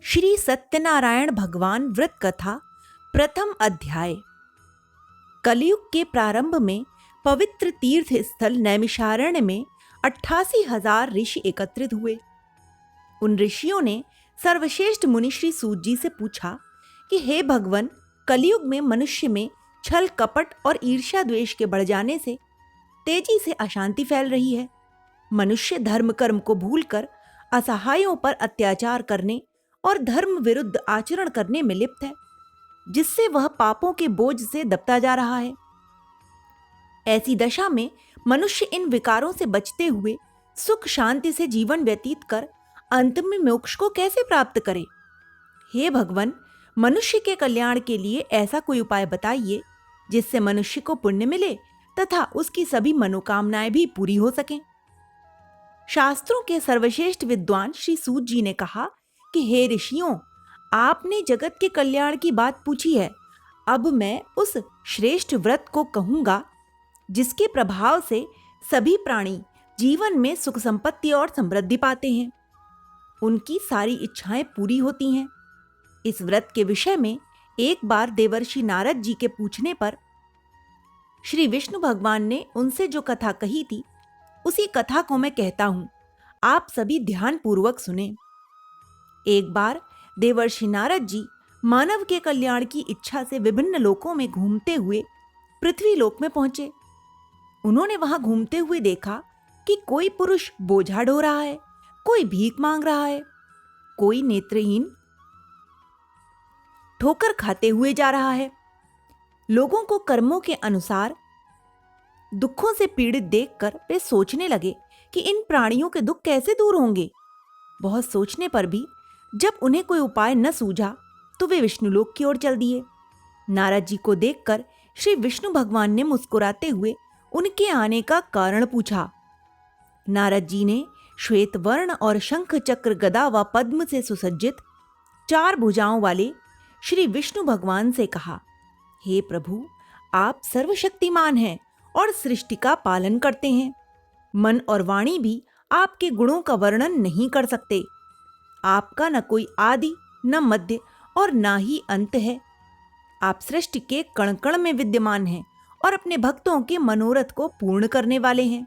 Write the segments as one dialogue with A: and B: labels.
A: श्री सत्यनारायण भगवान व्रत कथा प्रथम अध्याय। कलयुग के प्रारंभ में पवित्र तीर्थ स्थल नैमिषारण्य में 88,000 ऋषि एकत्रित हुए। उन ऋषियों ने सर्वश्रेष्ठ मुनि श्री सूत जी से पूछा कि हे भगवन, कलयुग में मनुष्य में छल कपट और ईर्ष्या द्वेष के बढ़ जाने से तेजी से अशांति फैल रही है। मनुष्य धर्म कर्म को भूलकर असहायों पर अत्याचार करने और धर्म विरुद्ध आचरण करने में लिप्त है, जिससे वह पापों के बोझ से दबता जा रहा है। ऐसी दशा में मनुष्य इन विकारों से बचते हुए सुख शांति से जीवन व्यतीत कर अंत में मोक्ष को कैसे प्राप्त करे? हे भगवन, मनुष्य के कल्याण के लिए ऐसा कोई उपाय बताइए जिससे मनुष्य को पुण्य मिले तथा उसकी सभी मनोकामनाएं भी पूरी हो सकें। शास्त्रों के सर्वश्रेष्ठ विद्वान श्री सूत जी ने कहा कि हे ऋषियों, आपने जगत के कल्याण की बात पूछी है। अब मैं उस श्रेष्ठ व्रत को कहूंगा जिसके प्रभाव से सभी प्राणी जीवन में सुख संपत्ति और समृद्धि पाते हैं, उनकी सारी इच्छाएं पूरी होती हैं। इस व्रत के विषय में एक बार देवर्षि नारद जी के पूछने पर श्री विष्णु भगवान ने उनसे जो कथा कही थी, उसी कथा को मैं कहता हूं, आप सभी ध्यान पूर्वक सुने। एक बार देवर्षि नारद जी मानव के कल्याण की इच्छा से विभिन्न लोकों में घूमते हुए पृथ्वी लोक में पहुंचे। उन्होंने वहां घूमते हुए देखा कि कोई पुरुष बोझा ढो रहा है, कोई भीख मांग रहा है, कोई नेत्रहीन ठोकर खाते हुए जा रहा है। लोगों को कर्मों के अनुसार दुखों से पीड़ित देखकर वे सोचने लगे कि इन प्राणियों के दुख कैसे दूर होंगे। बहुत सोचने पर भी जब उन्हें कोई उपाय न सूझा तो वे विष्णुलोक की ओर चल दिए। नारद जी को देखकर श्री विष्णु भगवान ने मुस्कुराते हुए उनके आने का कारण पूछा। नारद जी ने श्वेत वर्ण और शंख चक्र गदा व पद्म से सुसज्जित 4 भुजाओं वाले श्री विष्णु भगवान से कहा, हे प्रभु, आप सर्वशक्तिमान हैं और सृष्टि का पालन करते हैं। मन और वाणी भी आपके गुणों का वर्णन नहीं कर सकते। आपका न कोई आदि, न मध्य और न ही अंत है। आप सृष्टि के कण कण में विद्यमान हैं और अपने भक्तों के मनोरथ को पूर्ण करने वाले हैं।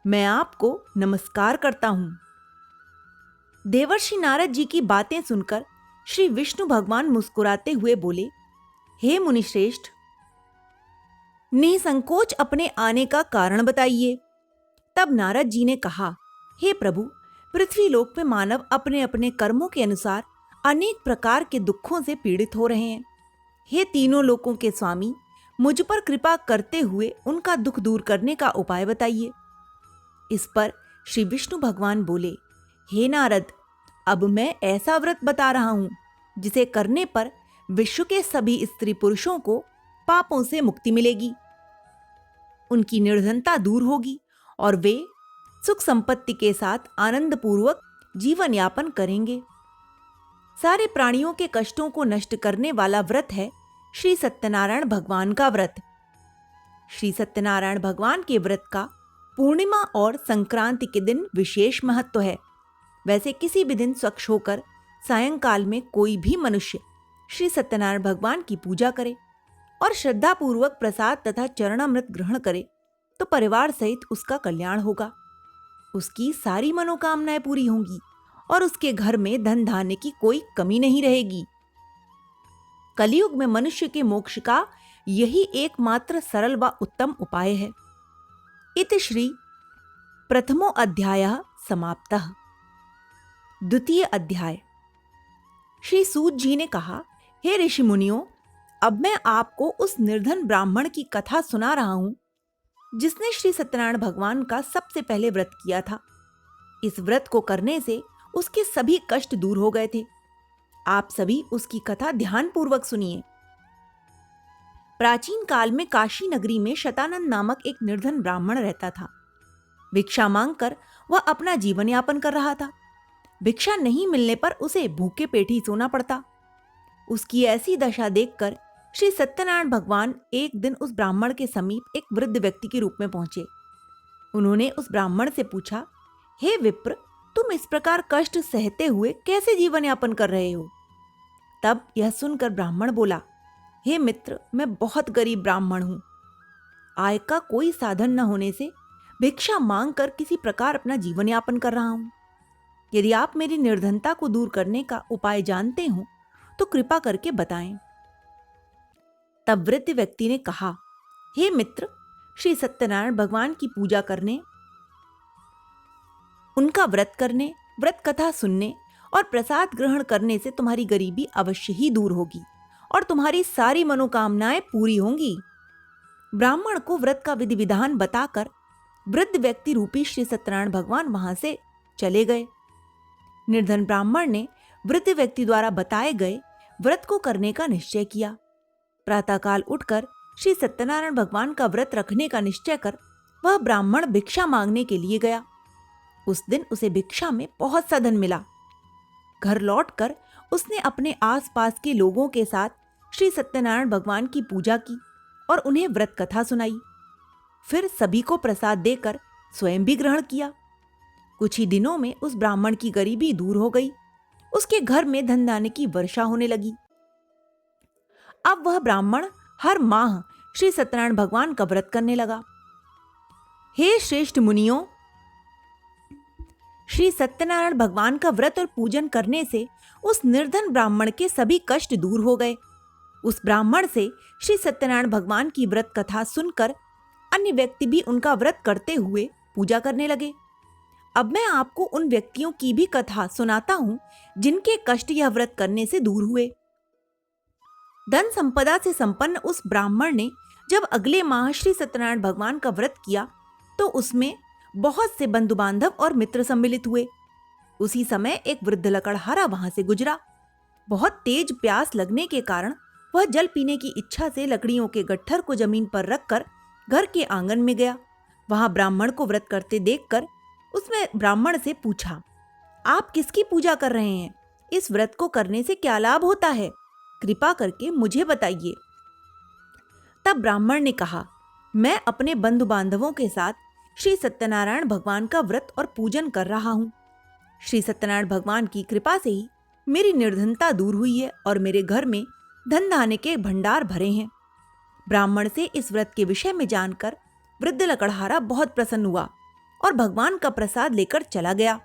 A: मैं आपको नमस्कार करता हूं। देवर्षि नारद जी की बातें सुनकर श्री विष्णु भगवान मुस्कुराते हुए बोले, हे मुनिश्रेष्ठ, निसंकोच अपने आने का कारण बताइए। तब नारद जी ने कहा, हे प्रभु, पृथ्वी लोक में मानव अपने अपने कर्मों के अनुसार अनेक प्रकार के दुखों से पीड़ित हो रहे हैं। हे तीनों लोकों के स्वामी, मुझ पर कृपा करते हुए उनका दुख दूर करने का उपाय बताइए। इस पर श्री विष्णु भगवान बोले, हे नारद, अब मैं ऐसा व्रत बता रहा हूं जिसे करने पर विश्व के सभी स्त्री पुरुषों को पापों से मुक्ति मिलेगी, उनकी निर्धनता दूर होगी और वे सुख संपत्ति के साथ आनंद पूर्वक जीवन यापन करेंगे। सारे प्राणियों के कष्टों को नष्ट करने वाला व्रत है श्री सत्यनारायण भगवान का व्रत। श्री सत्यनारायण भगवान के व्रत का पूर्णिमा और संक्रांति के दिन विशेष महत्व है। वैसे किसी भी दिन स्वच्छ होकर सायंकाल में कोई भी मनुष्य श्री सत्यनारायण भगवान की पूजा करे और श्रद्धा पूर्वक प्रसाद तथा चरणामृत ग्रहण करे तो परिवार सहित उसका कल्याण होगा, उसकी सारी मनोकामनाएं पूरी होंगी और उसके घर में धन धान्य की कोई कमी नहीं रहेगी। कलयुग में मनुष्य के मोक्ष का यही एकमात्र सरल व उत्तम उपाय है। इति श्री प्रथमो अध्यायः समाप्तः। द्वितीय अध्याय। श्री सूत जी ने कहा, हे ऋषि मुनियों, अब मैं आपको उस निर्धन ब्राह्मण की कथा सुना रहा हूं जिसने श्री सत्यनारायण भगवान का सबसे पहले व्रत किया था। इस व्रत को करने से उसके सभी कष्ट दूर हो गए थे। आप सभी उसकी कथा ध्यानपूर्वक सुनिए। प्राचीन काल में काशी नगरी में शतानंद नामक एक निर्धन ब्राह्मण रहता था। भिक्षा मांगकर वह अपना जीवन यापन कर रहा था। भिक्षा नहीं मिलने पर उसे भूखे पेट ही सोना पड़ता। उसकी ऐसी दशा देखकर श्री सत्यनारायण भगवान एक दिन उस ब्राह्मण के समीप एक वृद्ध व्यक्ति के रूप में पहुंचे। उन्होंने उस ब्राह्मण से पूछा, हे विप्र, तुम इस प्रकार कष्ट सहते हुए कैसे जीवन यापन कर रहे हो? तब यह सुनकर ब्राह्मण बोला, हे मित्र, मैं बहुत गरीब ब्राह्मण हूं। आय का कोई साधन न होने से भिक्षा मांगकर किसी प्रकार अपना जीवन यापन कर रहा हूं। यदि आप मेरी निर्धनता को दूर करने का उपाय जानते हो तो कृपा करके बताएं। तब वृद्ध व्यक्ति ने कहा, हे मित्र, श्री सत्यनारायण भगवान की पूजा करने, उनका व्रत करने, व्रत कथा सुनने और प्रसाद ग्रहण करने से तुम्हारी गरीबी अवश्य ही दूर होगी और तुम्हारी सारी मनोकामनाएं पूरी होंगी। ब्राह्मण को व्रत का विधि विधान बताकर वृद्ध व्यक्ति रूपी श्री सत्यनारायण भगवान वहां से चले गए। निर्धन ब्राह्मण ने वृद्ध व्यक्ति द्वारा बताए गए व्रत को करने का निश्चय किया। प्रातःकाल उठकर श्री सत्यनारायण भगवान का व्रत रखने का निश्चय कर वह ब्राह्मण भिक्षा मांगने के लिए गया। उस दिन उसे भिक्षा में बहुत सा धन मिला। घर लौटकर उसने अपने आसपास के लोगों के साथ श्री सत्यनारायण भगवान की पूजा की और उन्हें व्रत कथा सुनाई। फिर सभी को प्रसाद देकर स्वयं भी ग्रहण किया। कुछ ही दिनों में उस ब्राह्मण की गरीबी दूर हो गई। उसके घर में धन धान्य की वर्षा होने लगी। अब वह ब्राह्मण हर माह श्री सत्यनारायण भगवान का व्रत करने लगा। हे श्रेष्ठ मुनियों, श्री सत्यनारायण भगवान का व्रत और पूजन करने से उस निर्धन ब्राह्मण के सभी कष्ट दूर हो गए। उस ब्राह्मण से श्री सत्यनारायण भगवान की व्रत कथा सुनकर अन्य व्यक्ति भी उनका व्रत करते हुए पूजा करने लगे। अब मैं आपको उन व्यक्तियों की भी कथा सुनाता हूं जिनके कष्ट यह व्रत करने से दूर हुए। धन संपदा से संपन्न उस ब्राह्मण ने जब अगले माह श्री सत्यनारायण भगवान का व्रत किया तो उसमें बहुत से बंधु बांधव और मित्र सम्मिलित हुए। उसी समय एक वृद्ध लकड़हारा वहां से गुजरा। बहुत तेज प्यास लगने के कारण वह जल पीने की इच्छा से लकड़ियों के गट्ठर को जमीन पर रखकर घर के आंगन में गया। वहां ब्राह्मण को व्रत करते देखकर उसने ब्राह्मण से पूछा, आप किसकी पूजा कर रहे हैं? इस व्रत को करने से क्या लाभ होता है? कृपा करके मुझे बताइए। तब ब्राह्मण ने कहा, मैं अपने बंधु बांधवों के साथ श्री सत्यनारायण भगवान का व्रत और पूजन कर रहा हूं। श्री सत्यनारायण भगवान की कृपा से ही मेरी निर्धनता दूर हुई है और मेरे घर में धन धान्य के भंडार भरे हैं। ब्राह्मण से इस व्रत के विषय में जानकर वृद्ध लकड़हारा बहुत प्रसन्न हुआ और भगवान का प्रसाद लेकर चला गया।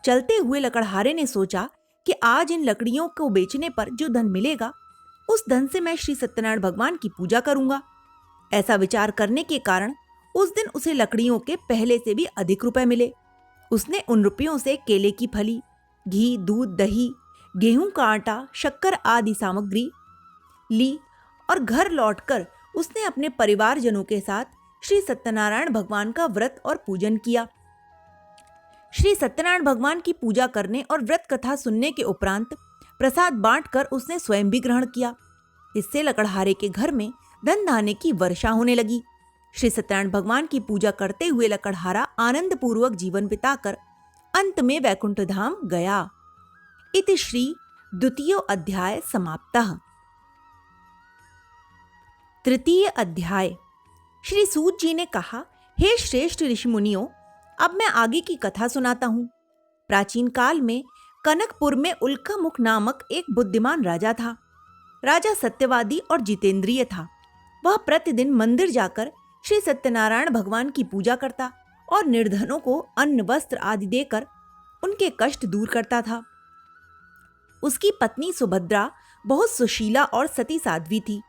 A: चलते हुए लकड़हारे ने सोचा कि आज इन लकड़ियों को बेचने पर जो धन मिलेगा उस धन से मैं श्री सत्यनारायण भगवान की पूजा करूंगा। ऐसा विचार करने के कारण उस दिन उसे लकड़ियों के पहले से भी अधिक रुपए मिले। उसने उन रुपयों से केले की फली, घी, दूध, दही, गेहूं का आटा, शक्कर आदि सामग्री ली और घर लौटकर उसने अपने परिवारजनों के साथ श्री सत्यनारायण भगवान का व्रत और पूजन किया। श्री सत्यनारायण भगवान की पूजा करने और व्रत कथा सुनने के उपरांत प्रसाद बांटकर उसने स्वयं भी ग्रहण किया। इससे लकड़हारे के घर में धन धान्य की वर्षा होने लगी। श्री सत्यनारायण भगवान की पूजा करते हुए लकड़हारा आनंद पूर्वक जीवन बिताकर अंत में वैकुंठ धाम गया। इति श्री द्वितीय अध्याय समाप्तः। तृतीय अध्याय। श्री सूत जी ने कहा, हे श्रेष्ठ ऋषि मुनियों, अब मैं आगे की कथा सुनाता हूं। प्राचीन काल में कनकपुर में उल्कामुख नामक एक बुद्धिमान राजा था। राजा सत्यवादी और जितेंद्रिय था। वह प्रतिदिन मंदिर जाकर श्री सत्यनारायण भगवान की पूजा करता और निर्धनों को अन्न वस्त्र आदि देकर उनके कष्ट दूर करता था। उसकी पत्नी सुभद्रा बहुत सुशीला और सती साध्वी थी।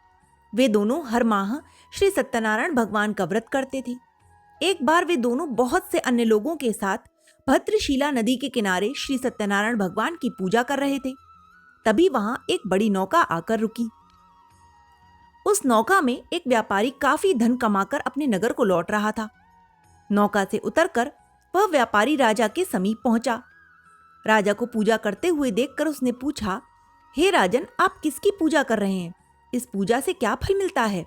A: वे दोनों हर माह श्री सत्यनारायण भगवान का व्रत करते थे। एक बार वे दोनों बहुत से अन्य लोगों के साथ भद्रशिला नदी के किनारे श्री सत्यनारायण भगवान की पूजा कर रहे थे। तभी वहां एक बड़ी नौका आकर रुकी। उस नौका में एक व्यापारी काफी धन कमाकर अपने नगर को लौट रहा था। नौका से उतरकर वह व्यापारी राजा के समीप पहुंचा। राजा को पूजा करते हुए देखकर उसने पूछा, हे राजन, आप किसकी पूजा कर रहे हैं? इस पूजा से क्या फल मिलता है?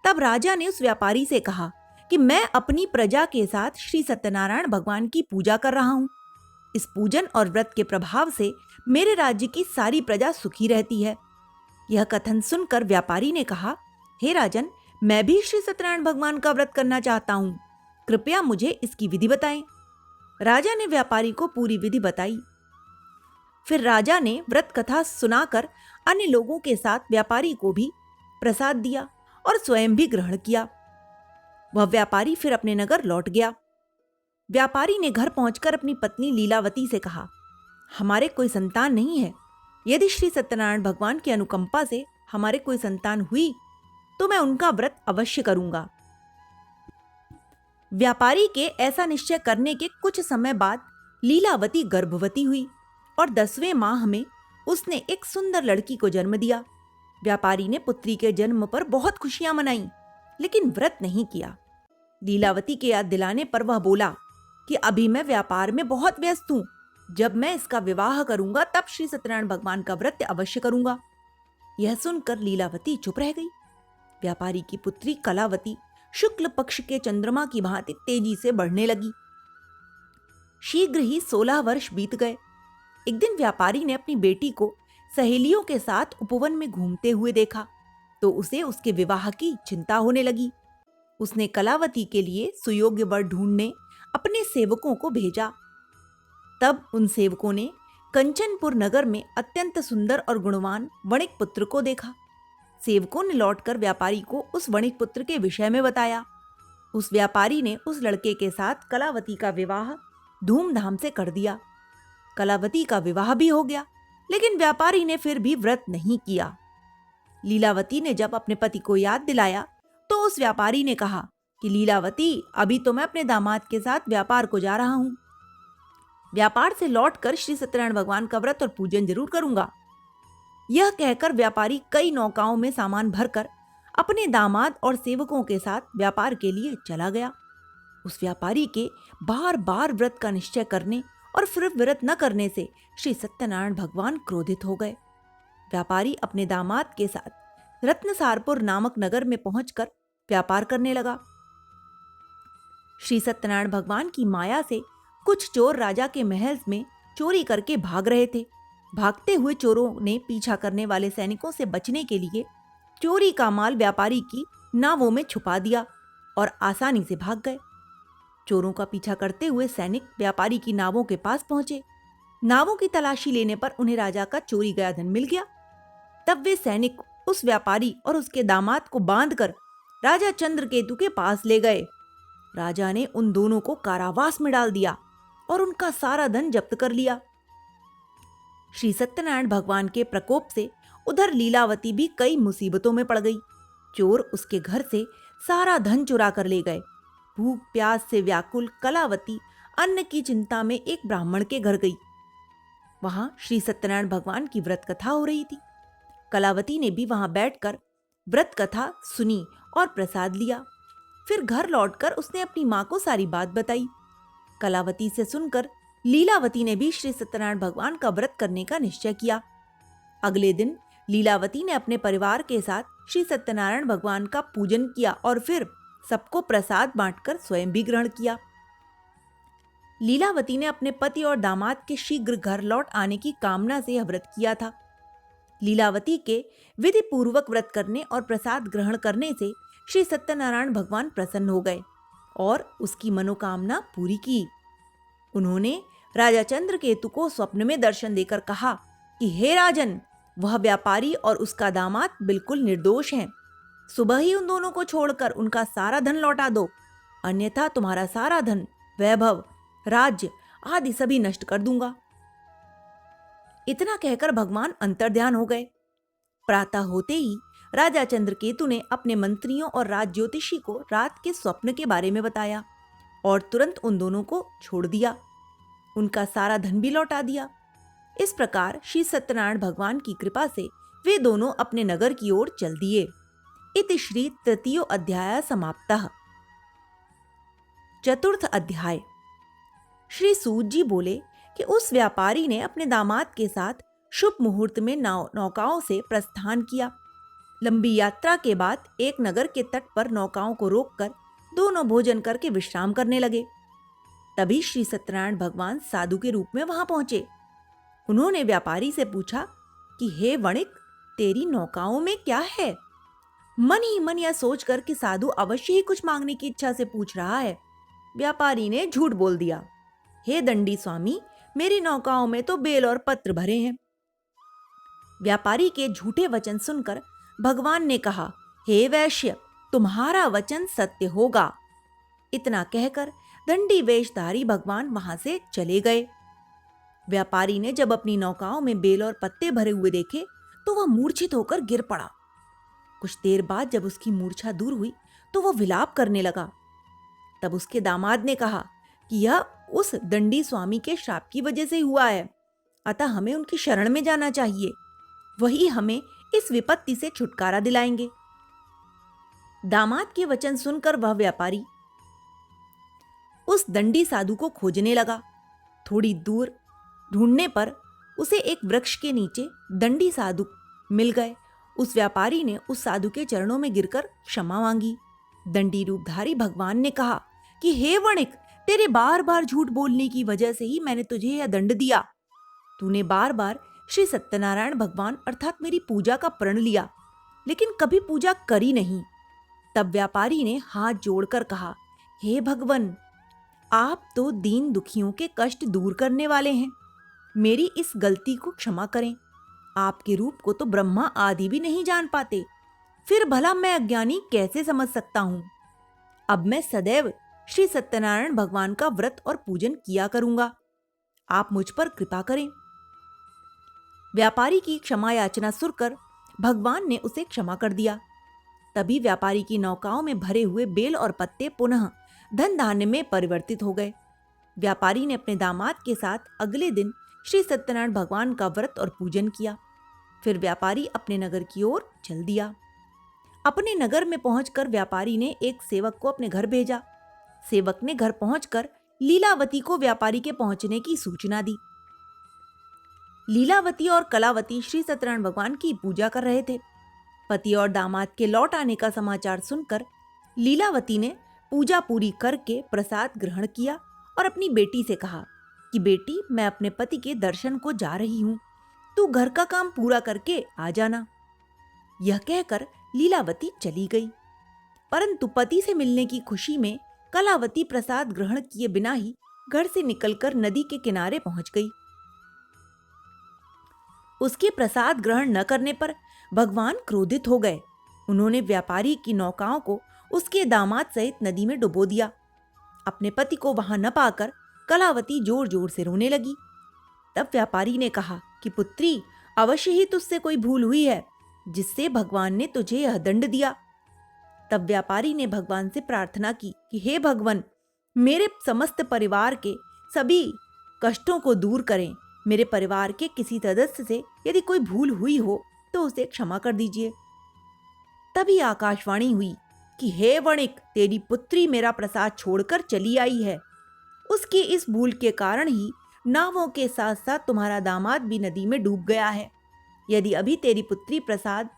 A: तब राजा ने उस व्यापारी से कहा कि मैं अपनी प्रजा के साथ श्री सत्यनारायण भगवान की पूजा कर रहा हूं। इस पूजन और व्रत के प्रभाव से मेरे राज्य की सारी प्रजा सुखी रहती है। यह कथन सुनकर व्यापारी ने कहा, हे राजन, मैं भी श्री सत्यनारायण भगवान का व्रत करना चाहता हूं। कृपया मुझे इसकी विधि बताएं। राजा ने व्यापारी को पूरी विधि बताई। फिर राजा ने व्रत कथा सुनाकर अन्य लोगों के साथ व्यापारी को भी प्रसाद दिया और स्वयं भी ग्रहण किया। वह व्यापारी फिर अपने नगर लौट गया। व्यापारी ने घर पहुंचकर अपनी पत्नी लीलावती से कहा, हमारे कोई संतान नहीं है। यदि श्री सत्यनारायण भगवान की अनुकंपा से हमारे कोई संतान हुई तो मैं उनका व्रत अवश्य करूंगा। व्यापारी के ऐसा निश्चय करने के कुछ समय बाद लीलावती गर्भवती हुई और 10वें माह में उसने एक सुंदर लड़की को जन्म दिया। व्यापारी ने पुत्री के जन्म पर बहुत खुशियां मनाई, लेकिन व्रत नहीं किया। लीलावती के याद दिलाने पर वह बोला कि अभी मैं व्यापार में बहुत व्यस्त हूं। जब मैं इसका विवाह करूंगा तब श्री सत्यनारायण भगवान का व्रत अवश्य करूंगा। यह सुनकर लीलावती चुप रह गई। व्यापारी की पुत्री कलावती शुक्ल पक्ष के चंद्रमा की भांति तेजी से बढ़ने लगी। शीघ्र ही 16 वर्ष बीत गए। एक दिन व्यापारी ने अपनी बेटी को सहेलियों के साथ उपवन में घूमते हुए देखा तो उसे उसके विवाह की चिंता होने लगी। उसने कलावती के लिए सुयोग्य वर ढूंढने अपने सेवकों को भेजा। तब उन सेवकों ने कंचनपुर नगर में अत्यंत सुंदर और गुणवान वणिक पुत्र को देखा। सेवकों ने लौटकर व्यापारी को उस वणिक पुत्र के विषय में बताया। उस व्यापारी ने उस लड़के के साथ कलावती का विवाह धूमधाम से कर दिया। कलावती का विवाह भी हो गया, लेकिन व्यापारी ने फिर भी व्रत नहीं किया। लीलावती ने जब अपने पति को याद दिलाया तो उस व्यापारी ने कहा कि लीलावती, अभी तो मैं अपने दामाद के साथ व्यापार को जा रहा हूं। व्यापार से लौटकर श्री सत्यनारायण भगवान का व्रत और पूजन जरूर करूंगा। यह कहकर व्यापारी कई नौकाओं में सामान भरकर अपने दामाद और सेवकों के साथ व्यापार के लिए चला गया। उस व्यापारी के बार बार व्रत का निश्चय करने और फिर व्रत न करने से श्री सत्यनारायण भगवान क्रोधित हो गए। व्यापारी अपने दामाद के साथ रत्नसारपुर नामक नगर में पहुंचकर व्यापार करने लगा। श्री सत्यनारायण भगवान की माया से कुछ चोर राजा के महल में चोरी करके भाग रहे थे। भागते हुए चोरों ने पीछा करने वाले सैनिकों से बचने के लिए चोरी का माल व्यापारी की नावों में छुपा दिया और आसानी से भाग गए। चोरों का पीछा करते हुए सैनिक व्यापारी की नावों के पास पहुंचे। नावों की तलाशी लेने पर उन्हें राजा का चोरी गया धन मिल गया। तब वे सैनिक उस व्यापारी और उसके दामाद को बांधकर राजा चंद्रकेतु के पास ले गए। राजा ने उन दोनों को कारावास में डाल दिया और उनका सारा धन जब्त कर लिया। श्री सत्यनारायण भगवान के प्रकोप से उधर लीलावती भी कई मुसीबतों में पड़ गई। चोर उसके घर से सारा धन चुरा कर ले गए। भूख प्यास से व्याकुल कलावती अन्न की चिंता में एक ब्राह्मण के घर गई। वहां श्री सत्यनारायण भगवान की व्रत कथा हो रही थी। कलावती ने भी वहां बैठकर व्रत कथा सुनी और प्रसाद लिया। फिर घर लौटकर उसने अपनी मां को सारी बात बताई। कलावती से सुनकर लीलावती ने भी श्री सत्यनारायण भगवान का व्रत करने का निश्चय किया। अगले दिन लीलावती ने अपने परिवार के साथ श्री सत्यनारायण भगवान का पूजन किया और फिर सबको प्रसाद बांटकर स्वयं भी ग्रहण किया। लीलावती ने अपने पति और दामाद के शीघ्र घर लौट आने की कामना से यह व्रत किया था। लीलावती के विधि पूर्वक व्रत करने और प्रसाद ग्रहण करने से श्री सत्यनारायण भगवान प्रसन्न हो गए और उसकी मनोकामना पूरी की। उन्होंने राजा चंद्रकेतु को स्वप्न में दर्शन देकर कहा कि हे राजन, वह व्यापारी और उसका दामाद बिल्कुल निर्दोष हैं। सुबह ही उन दोनों को छोड़कर उनका सारा धन लौटा दो, अन्यथा तुम्हारा सारा धन, वैभव, राज्य आदि सभी नष्ट कर दूंगा। इतना कहकर भगवान अंतर्ध्यान हो गए। प्रातः होते ही राजा चंद्रकेतु ने अपने मंत्रियों और राज ज्योतिषी को रात के स्वप्न के बारे में बताया और तुरंत उन दोनों को छोड़ दिया। उनका सारा धन भी लौटा दिया। इस प्रकार श्री सत्यनारायण भगवान की कृपा से वे दोनों अपने नगर की ओर चल दिए। इति श्री तृतीयो अध्याय समाप्तः। चतुर्थ अध्याय। श्री सूत जी बोले कि उस व्यापारी ने अपने दामाद के साथ शुभ मुहूर्त में नौकाओं से प्रस्थान किया। लंबी यात्रा के बाद एक नगर के तट पर नौकाओं को रोककर दोनों भोजन करके विश्राम करने लगे। तभी श्री सत्यनारायण भगवान साधु के रूप में वहां पहुंचे। उन्होंने व्यापारी से पूछा कि हे वणिक, तेरी नौकाओं में क्या है? मन ही मन यह सोचकर कि साधु अवश्य ही कुछ मांगने की इच्छा से पूछ रहा है, व्यापारी ने झूठ बोल दिया। हे दंडी स्वामी, मेरी नौकाओं में तो बेल और पत्र भरे हैं। व्यापारी के झूठे वचन सुनकर भगवान ने कहा, हे वैश्य, तुम्हारा वचन सत्य होगा। इतना कहकर दंडी वेशधारी भगवान वहां से चले गए। व्यापारी ने जब अपनी नौकाओं में बेल और पत्ते भरे हुए देखे तो वह मूर्छित होकर गिर पड़ा। कुछ देर बाद जब उसकी मूर्छा दूर हुई तो वह विलाप करने लगा। तब उसके दामाद ने कहा कि यह उस दंडी स्वामी के श्राप की वजह से हुआ है, अतः हमें उनकी शरण में जाना चाहिए, वही हमें इस विपत्ति से छुटकारा दिलाएंगे। दामाद के वचन सुनकर वह व्यापारी उस दंडी साधु को खोजने लगा। थोड़ी दूर ढूंढने पर उसे एक वृक्ष के नीचे दंडी साधु मिल गए। उस व्यापारी ने उस साधु के चरणों में गिरकर क्षमा मांगी। दंडी रूपधारी भगवान ने कहा कि हे वणिक, तेरे बार बार झूठ बोलने की वजह से ही मैंने तुझे यह दंड दिया। तूने बार बार श्री सत्यनारायण भगवान अर्थात मेरी पूजा का प्रण लिया, लेकिन कभी पूजा करी नहीं। तब व्यापारी ने हाथ जोड़कर कहा, हे भगवान, आप तो दीन दुखियों के कष्ट दूर करने वाले हैं, मेरी इस गलती को क्षमा करें। आपके रूप को तो ब्रह्मा आदि भी नहीं जान पाते, फिर भला मैं अज्ञानी कैसे समझ सकता हूं। अब मैं सदैव श्री सत्यनारायण भगवान का व्रत और पूजन किया करूंगा, आप मुझ पर कृपा करें। व्यापारी की क्षमा याचना सुनकर भगवान ने उसे क्षमा कर दिया। तभी व्यापारी की नौकाओं में भरे हुए बेल और पत्ते पुनः धन धान्य में परिवर्तित हो गए। व्यापारी ने अपने दामाद के साथ अगले दिन श्री सत्यनारायण भगवान का व्रत और पूजन किया। फिर व्यापारी अपने नगर की ओर चल दिया। अपने नगर में पहुंचकर व्यापारी ने एक सेवक को अपने घर भेजा। सेवक ने घर पहुंचकर लीलावती को व्यापारी के पहुंचने की सूचना दी। लीलावती और कलावती श्री सत्यनारायण भगवान की पूजा कर रहे थे। पति और दामाद के लौट आने का समाचार सुनकर लीलावती ने पूजा पूरी करके प्रसाद ग्रहण किया और अपनी बेटी से कहा कि बेटी, मैं अपने पति के दर्शन को जा रही हूं, तू घर का काम पूरा करके आ जाना। यह कहकर लीलावती चली गई, परंतु पति से मिलने की खुशी में कलावती प्रसाद ग्रहण किए बिना ही घर से निकलकर नदी के किनारे पहुंच गई। उसके प्रसाद ग्रहण न करने पर भगवान क्रोधित हो गए। उन्होंने व्यापारी की नौकाओं को उसके दामाद सहित नदी में डुबो दिया। अपने पति को वहां न पाकर कलावती जोर जोर से रोने लगी। तब व्यापारी ने कहा कि पुत्री, अवश्य ही तुझसे कोई भूल हुई है जिससे भगवान ने तुझे यह दंड दिया। तब व्यापारी ने भगवान से प्रार्थना की कि हे भगवान, मेरे समस्त परिवार के सभी कष्टों को दूर करें। मेरे परिवार के किसी सदस्य से यदि कोई भूल हुई हो तो उसे क्षमा कर दीजिए। तभी आकाशवाणी हुई कि हे वणिक, तेरी पुत्री मेरा प्रसाद छोड़कर चली आई है। उसकी इस भूल के कारण ही नावों के साथ साथ तुम्हारा दामाद भी नदी में डूब गया है। यदि अभी तेरी पुत्री प्रसाद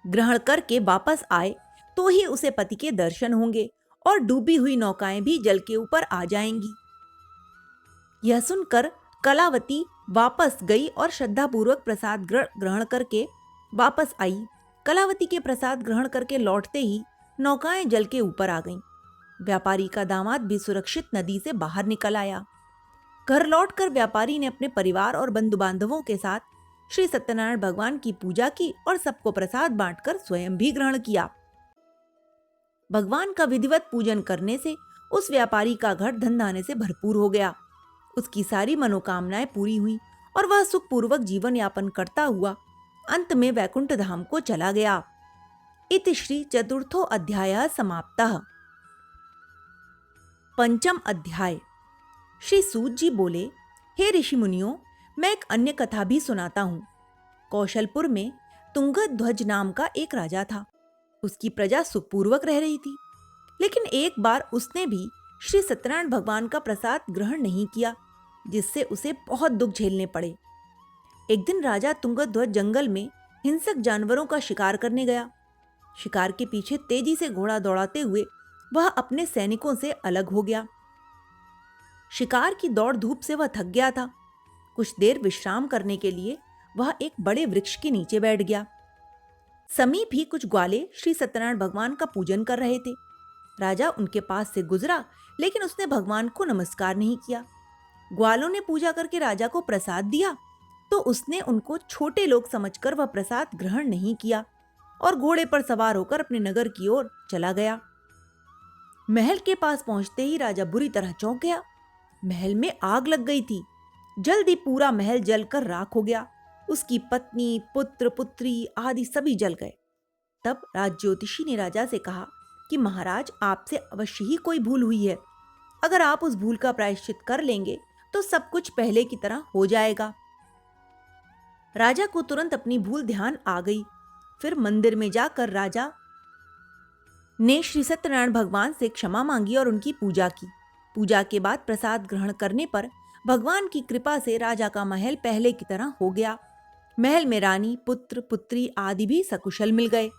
A: ग्रहण करके वापस आए तो ही उसे पति के दर्शन होंगे और डूबी हुई नौकाएं भी जल के ऊपर आ जाएंगी। यह सुनकर कलावती वापस गई और श्रद्धापूर्वक प्रसाद ग्रहण करके वापस आई। कलावती के प्रसाद ग्रहण करके लौटते ही नौकाएं जल के ऊपर आ गईं। व्यापारी का दामाद भी सुरक्षित नदी से बाहर निकल आया। घर लौटकर व्यापारी ने अपने परिवार और बंधु बांधवों के साथ श्री सत्यनारायण भगवान की पूजा की और सबको प्रसाद बांटकर स्वयं भी ग्रहण किया। भगवान का विधिवत पूजन करने से उस व्यापारी का घर धन धान्य से भरपूर हो गया। उसकी सारी मनोकामनाएं पूरी हुई और वह सुखपूर्वक जीवन यापन करता हुआ अंत में वैकुंठ धाम को चला गया। इति श्री चतुर्थो अध्यायः समाप्तः। पंचम अध्याय। श्री सूत जी बोले, हे ऋषि मुनियों, मैं एक अन्य कथा भी सुनाता हूँ। कौशलपुर में तुंगध्वज नाम का एक राजा था। उसकी प्रजा सुखपूर्वक रह रही थी, लेकिन एक बार उसने भी श्री सत्यनारायण भगवान का प्रसाद ग्रहण नहीं किया, जिससे उसे बहुत दुख झेलने पड़े। एक दिन राजा तुंगध्वज जंगल में हिंसक जानवरों का शिकार करने गया। शिकार के पीछे तेजी से घोड़ा दौड़ाते हुए वह अपने सैनिकों से अलग हो गया। शिकार की दौड़ धूप से वह थक गया था। कुछ देर विश्राम करने के लिए वह एक बड़े वृक्ष के नीचे बैठ गया। समीप ही कुछ ग्वाले श्री सत्यनारायण भगवान का पूजन कर रहे थे। राजा उनके पास से गुजरा, लेकिन उसने भगवान को नमस्कार नहीं किया। ग्वालों ने पूजा करके राजा को प्रसाद दिया तो उसने उनको छोटे लोग समझकर वह प्रसाद ग्रहण नहीं किया और घोड़े पर सवार होकर अपने नगर की ओर चला गया। महल के पास पहुंचते ही राजा बुरी तरह चौंक गया। महल में आग लग गई थी। जल्दी पूरा महल जलकर राख हो गया। उसकी पत्नी, पुत्र, पुत्री आदि सभी जल गए। तब राज ज्योतिषी ने राजा से कहा कि महाराज, आपसे अवश्य ही कोई भूल हुई है। अगर आप उस भूल का प्रायश्चित कर लेंगे तो सब कुछ पहले की तरह हो जाएगा। राजा को तुरंत अपनी भूल ध्यान आ गई। फिर मंदिर में जाकर राजा ने श्री सत्यनारायण भगवान से क्षमा मांगी और उनकी पूजा की। पूजा के बाद प्रसाद ग्रहण करने पर भगवान की कृपा से राजा का महल पहले की तरह हो गया। महल में रानी, पुत्र, पुत्री आदि भी सकुशल मिल गए।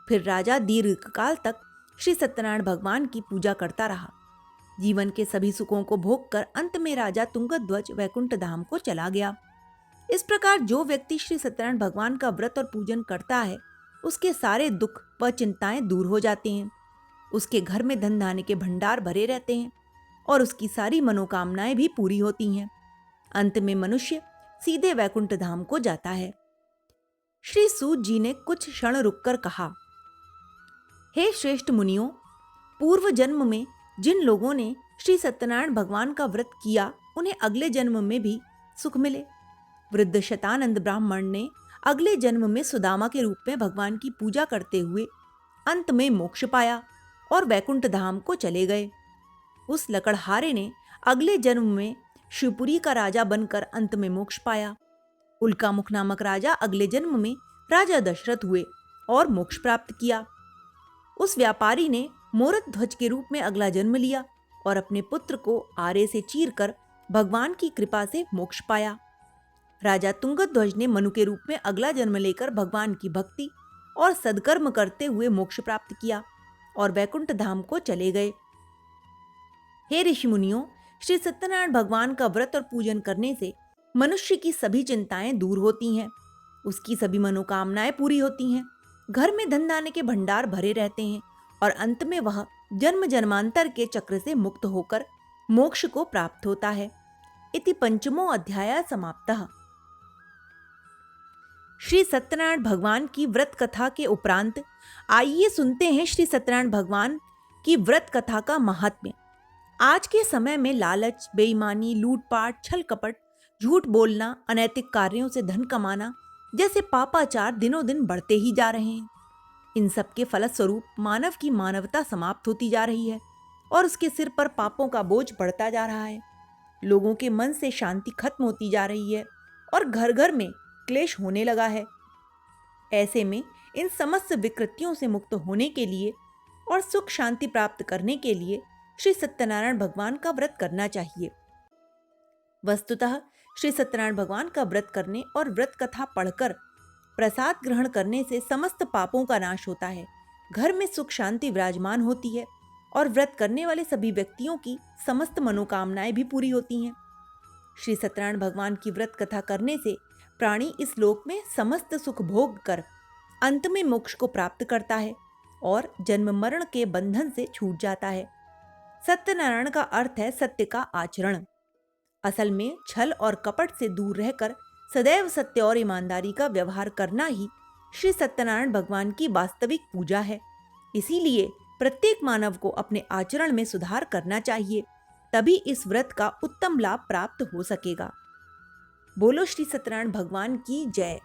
A: फिर राजा दीर्घकाल तक श्री सत्यनारायण भगवान की पूजा करता रहा। जीवन के सभी सुखों को भोग कर अंत में राजा तुंगध्वज वैकुंठ धाम को चला गया। इस प्रकार जो व्यक्ति श्री सत्यनारायण भगवान का व्रत और पूजन करता है, उसके सारे दुख व चिंताएं दूर हो जाते हैं। उसके घर में धन धान्य के भंडार भरे रहते हैं और उसकी सारी मनोकामनाएं भी पूरी होती हैं। अंत में मनुष्य सीधे वैकुंठ धाम को जाता है। श्री सूत जी ने कुछ क्षण रुककर कहा, हे श्रेष्ठ मुनियों, पूर्व जन्म में जिन लोगों ने श्री सत्यनारायण भगवान का व्रत किया, उन्हें अगले जन्म में भी सुख मिले। वृद्ध शतानंद ब्राह्मण ने अगले जन्म में सुदामा के रूप में भगवान की पूजा करते हुए अंत में मोक्ष पाया और वैकुंठ धाम को चले गए। उस लकड़हारे ने अगले जन्म में शिवपुरी का राजा बनकर अंत में मोक्ष पाया। उल्कामुख नामक राजा अगले जन्म में राजा दशरथ हुए और मोक्ष प्राप्त किया। उस व्यापारी ने मोरत ध्वज के रूप में अगला जन्म लिया और अपने पुत्र को आरे से चीरकर भगवान की कृपा से मोक्ष पाया। राजा तुंगध्वज ने मनु के रूप में अगला जन्म लेकर भगवान की भक्ति और सद्कर्म करते हुए मोक्ष प्राप्त किया और वैकुंठ धाम को चले गए। हे ऋषि मुनियों, श्री सत्यनारायण भगवान का व्रत और पूजन करने से मनुष्य की सभी चिंताएं दूर होती हैं, उसकी सभी मनोकामनाएं पूरी होती हैं, घर में धन धान्य के भंडार भरे रहते हैं और अंत में वह जन्म जन्मांतर के चक्र से मुक्त होकर मोक्ष को प्राप्त होता है। इति पंचमो अध्याय समाप्तः। श्री सत्यनारायण भगवान की व्रत कथा के उपरांत आइए सुनते हैं श्री सत्यनारायण भगवान की व्रत कथा का महात्म्य। आज के समय में लालच, बेईमानी, लूटपाट, छल कपट, झूठ बोलना, अनैतिक कार्यों से धन कमाना जैसे पापाचार दिनों दिन बढ़ते ही जा रहे हैं। इन सब के फलस्वरूप मानव की मानवता समाप्त होती जा रही है और उसके सिर पर पापों का बोझ बढ़ता जा रहा है। लोगों के मन से शांति खत्म होती जा रही है और घर घर में क्लेश होने लगा है। ऐसे में इन समस्त विकृतियों से मुक्त होने के लिए और सुख शांति प्राप्त करने के लिए श्री सत्यनारायण भगवान का व्रत करना चाहिए। वस्तुतः श्री सत्यनारायण भगवान का व्रत करने और व्रत कथा पढ़कर प्रसाद ग्रहण करने से समस्त पापों का नाश होता है, घर में सुख शांति विराजमान होती है और व्रत करने वाले सभी व्यक्तियों की समस्त मनोकामनाएं भी पूरी होती हैं। श्री सत्यनारायण भगवान की व्रत कथा करने से प्राणी इस लोक में समस्त सुख भोग कर अंत में मोक्ष को प्राप्त करता है और जन्म मरण के बंधन से छूट जाता है। सत्यनारायण का अर्थ है सत्य का आचरण। असल में छल और कपट से दूर रहकर सदैव सत्य और ईमानदारी का व्यवहार करना ही श्री सत्यनारायण भगवान की वास्तविक पूजा है। इसीलिए प्रत्येक मानव को अपने आचरण में सुधार करना चाहिए, तभी इस व्रत का उत्तम लाभ प्राप्त हो सकेगा। बोलो श्री सत्यनारायण भगवान की जय।